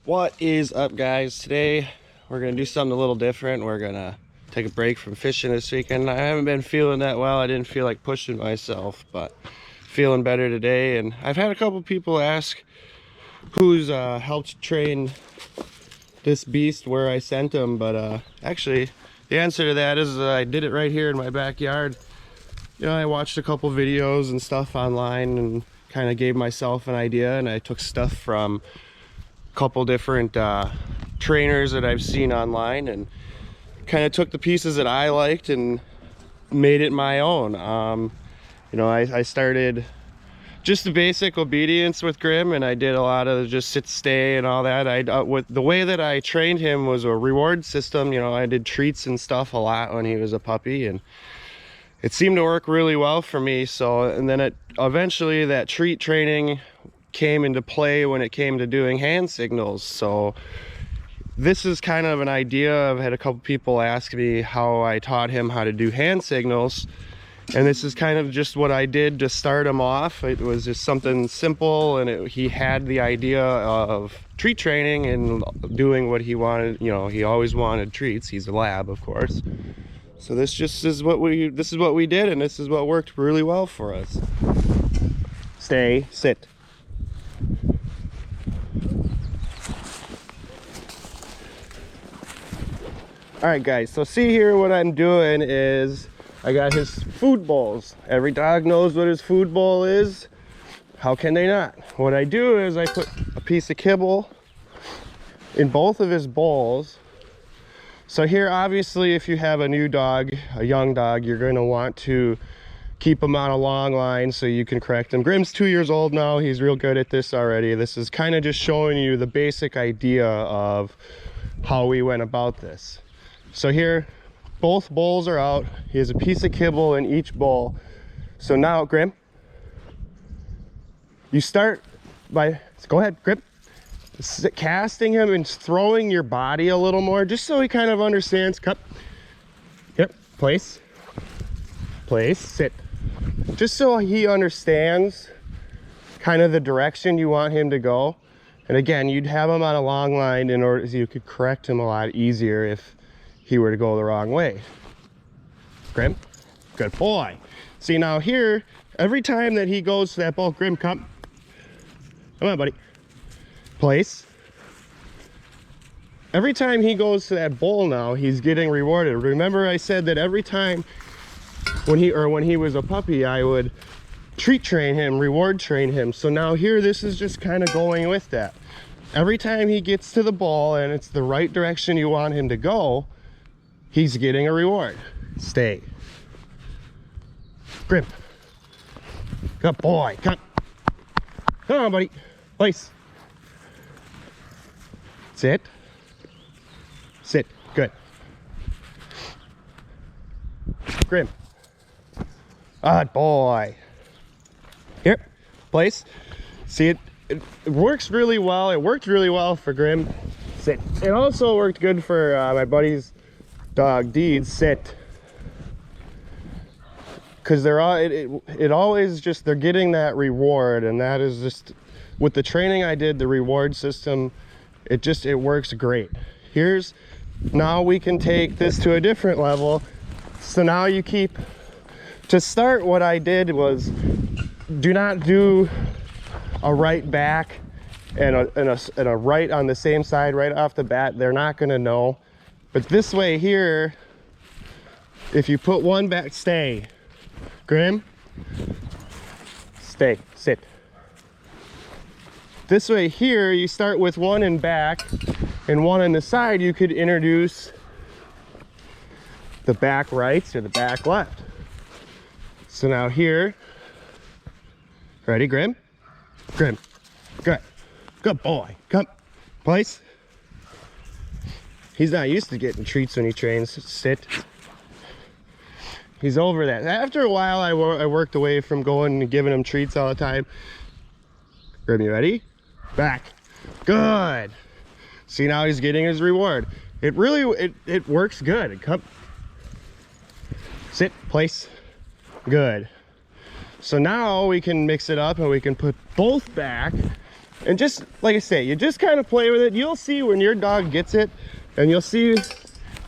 What is up, guys? Today we're gonna do something a little different. We're gonna take a break from fishing this weekend. I haven't been feeling that well. I didn't feel like pushing myself, but feeling better today. And I've had a couple people ask who's helped train this beast where I sent him, but actually the answer to that is I did it right here in my backyard. You know, I watched a couple videos and stuff online and kind of gave myself an idea, and I took stuff from couple different trainers that I've seen online and kind of took the pieces that I liked and made it my own. You know, I started just the basic obedience with Grim, and I did a lot of just sit, stay, and all that. With the way that I trained him was a reward system. You know, I did treats and stuff a lot when he was a puppy, and it seemed to work really well for me. So, and then eventually that treat training came into play when it came to doing hand signals. So this is kind of an idea. I've had a couple people ask me how I taught him how to do hand signals, and this is kind of just what I did to start him off. It was just something simple, and he had the idea of treat training and doing what he wanted. You know, he always wanted treats. He's a lab, of course. So this is what we did, and this is what worked really well for us. Stay, sit. All right, guys, so see here, what I'm doing is I got his food bowls. Every dog knows what his food bowl is. How can they not? What I do is I put a piece of kibble in both of his bowls. So here, obviously, if you have a new dog, a young dog, you're going to want to keep him on a long line so you can correct him. Grim's 2 years old now. He's real good at this already. This is kind of just showing you the basic idea of how we went about this. So here, both bowls are out. He has a piece of kibble in each bowl. So now, Grim, you start by, go ahead, Grim, casting him and throwing your body a little more, just so he kind of understands. Cup, yep, place, sit. Just so he understands kind of the direction you want him to go. And again, you'd have him on a long line in order so you could correct him a lot easier if he were to go the wrong way. Grim, good boy. See, now here, every time that he goes to that bowl, Grim, come on, buddy. Place. Every time he goes to that bowl now, he's getting rewarded. Remember I said that every time when he was a puppy, I would treat train him, reward train him. So now here, this is just kind of going with that. Every time he gets to the bowl and it's the right direction you want him to go, he's getting a reward. Stay. Grip. Good boy. Come on, buddy. Place. Sit. Sit. Good. Grim. Good boy. Here. Place. See, it works really well. It worked really well for Grim. Sit. It also worked good for my buddy's dog Deeds. Sit. Because they're all it always just, they're getting that reward, and that is just with the training I did, the reward system, it works great. Now we can take this to a different level. So now you keep, to start, what I did was do not do a right back and a right on the same side right off the bat. They're not going to know. But this way here, if you put one back, stay. Grim, stay, sit. This way here, you start with one in back and one on the side. You could introduce the back rights or the back left. So now here, ready, Grim? Grim, good. Good boy. Come, place. He's not used to getting treats when he trains. Sit. He's over that. After a while, I worked away from going and giving him treats all the time. Grim, you ready? Back. Good. See, now he's getting his reward. It really, it works good. Come. Sit, place. Good. So now we can mix it up and we can put both back And just like I say, you just kind of play with it. You'll see when your dog gets it, and you'll see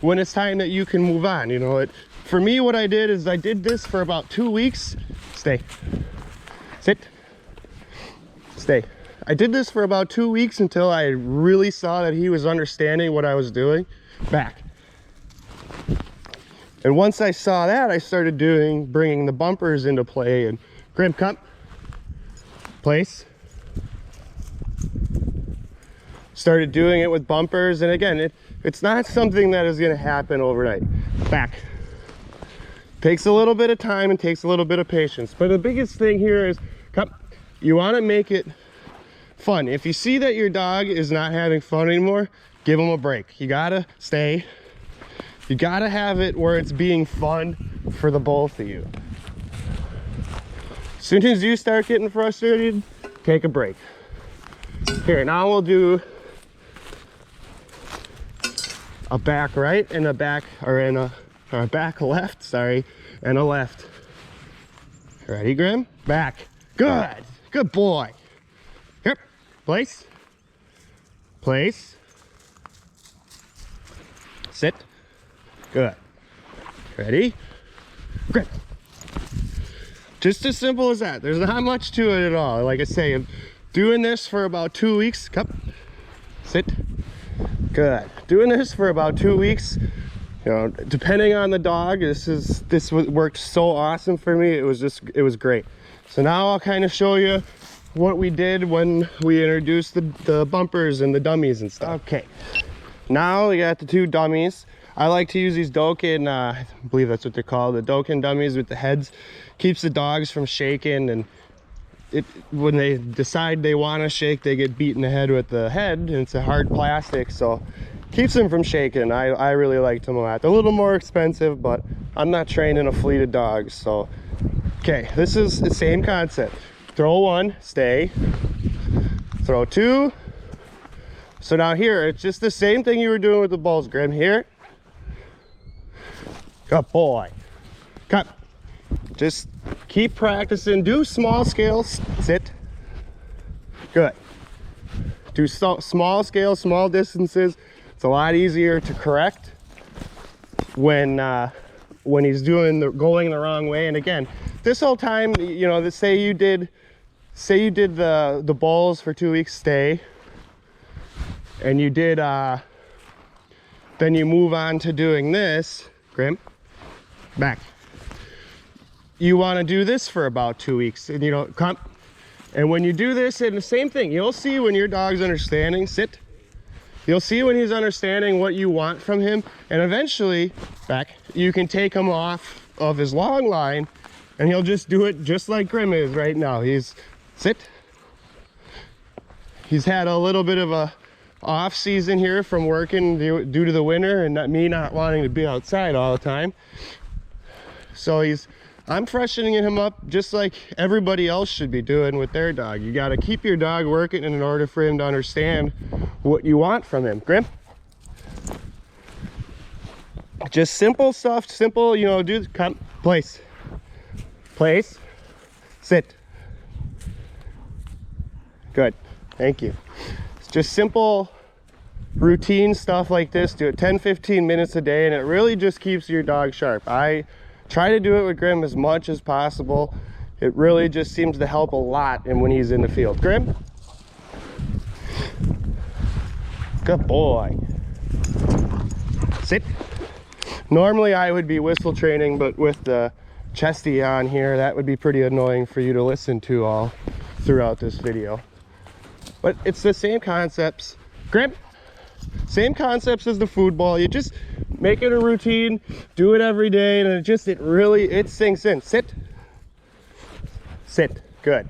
when it's time that you can move on. You know, for me, what I did is I did this for about 2 weeks. Stay. Sit. Stay. I did this for about 2 weeks until I really saw that he was understanding what I was doing. Back. And once I saw that, I started bringing the bumpers into play. And Grim, come. Place. Started doing it with bumpers. And again, it's not something that is going to happen overnight. Back. Takes a little bit of time and takes a little bit of patience. But the biggest thing here is, come. You want to make it fun. If you see that your dog is not having fun anymore, give him a break. You gotta stay. You gotta have it where it's being fun for the both of you. As soon as you start getting frustrated, take a break. Here, now we'll do a back right and a back, or a back left, sorry, and a left. Ready, Grim? Back. Good. Good boy. Here. Place. Place. Sit. Good. Ready? Grip. Just as simple as that. There's not much to it at all. Like I say, I'm doing this for about 2 weeks. Come. Sit. Good. Doing this for about 2 weeks. You know, depending on the dog, this worked so awesome for me. It was great. So now I'll kind of show you what we did when we introduced the bumpers and the dummies and stuff. Okay. Now we got the 2 dummies. I like to use these Dokken, I believe that's what they're called, the Dokken dummies with the heads. Keeps the dogs from shaking, and when they decide they want to shake, they get beat in the head with the head, and it's a hard plastic, so keeps them from shaking. I really liked them a lot. They're a little more expensive, but I'm not training a fleet of dogs, so. Okay, this is the same concept. Throw 1, stay. Throw 2. So now here, it's just the same thing you were doing with the balls, Grim. Here. Good boy. Cut. Just keep practicing. Do small scales. Sit. Good. Do small scales, small distances. It's a lot easier to correct when he's going the wrong way. And again, this whole time, you know, say you did the balls for 2 weeks, stay, and you did then you move on to doing this, Grim, back. You want to do this for about 2 weeks, and you know, come. And when you do this, and the same thing, you'll see when your dog's understanding. Sit. You'll see when he's understanding what you want from him, and eventually, back, you can take him off of his long line, and he'll just do it just like Grim is right now. Sit. He's had a little bit of a off season here from working due to the winter and me not wanting to be outside all the time. So I'm freshening him up just like everybody else should be doing with their dog. You got to keep your dog working in order for him to understand what you want from him. Grim. Just simple stuff, simple, you know, come, place. Place. Sit. Good. Thank you. It's just simple routine stuff like this. Do it 10-15 minutes a day, and it really just keeps your dog sharp. I try to do it with Grim as much as possible. It really just seems to help a lot when he's in the field. Grim. Good boy. Sit. Normally I would be whistle training, but with the Chesty on here, that would be pretty annoying for you to listen to all throughout this video. But it's the same concepts. Grim. Same concepts as the food ball. You just make it a routine, do it every day, and it sinks in. Sit. Sit. Good.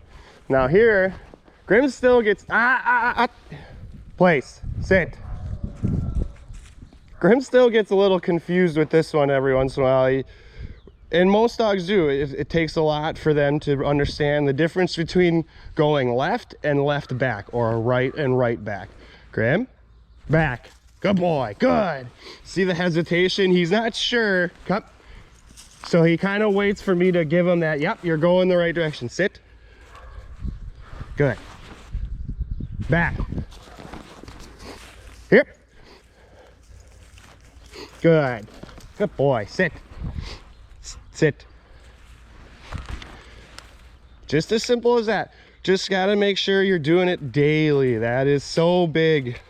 Now here, Grim still gets place. Sit. Grim still gets a little confused with this one every once in a while. And most dogs do. It takes a lot for them to understand the difference between going left and left back, or right and right back. Grim, back. Good boy. Good. See the hesitation? He's not sure. Come. So he kind of waits for me to give him that, yep, you're going the right direction. Sit. Good. Back. Here. Good. Good boy. Sit. Sit. Just as simple as that. Just got to make sure you're doing it daily. That is so big.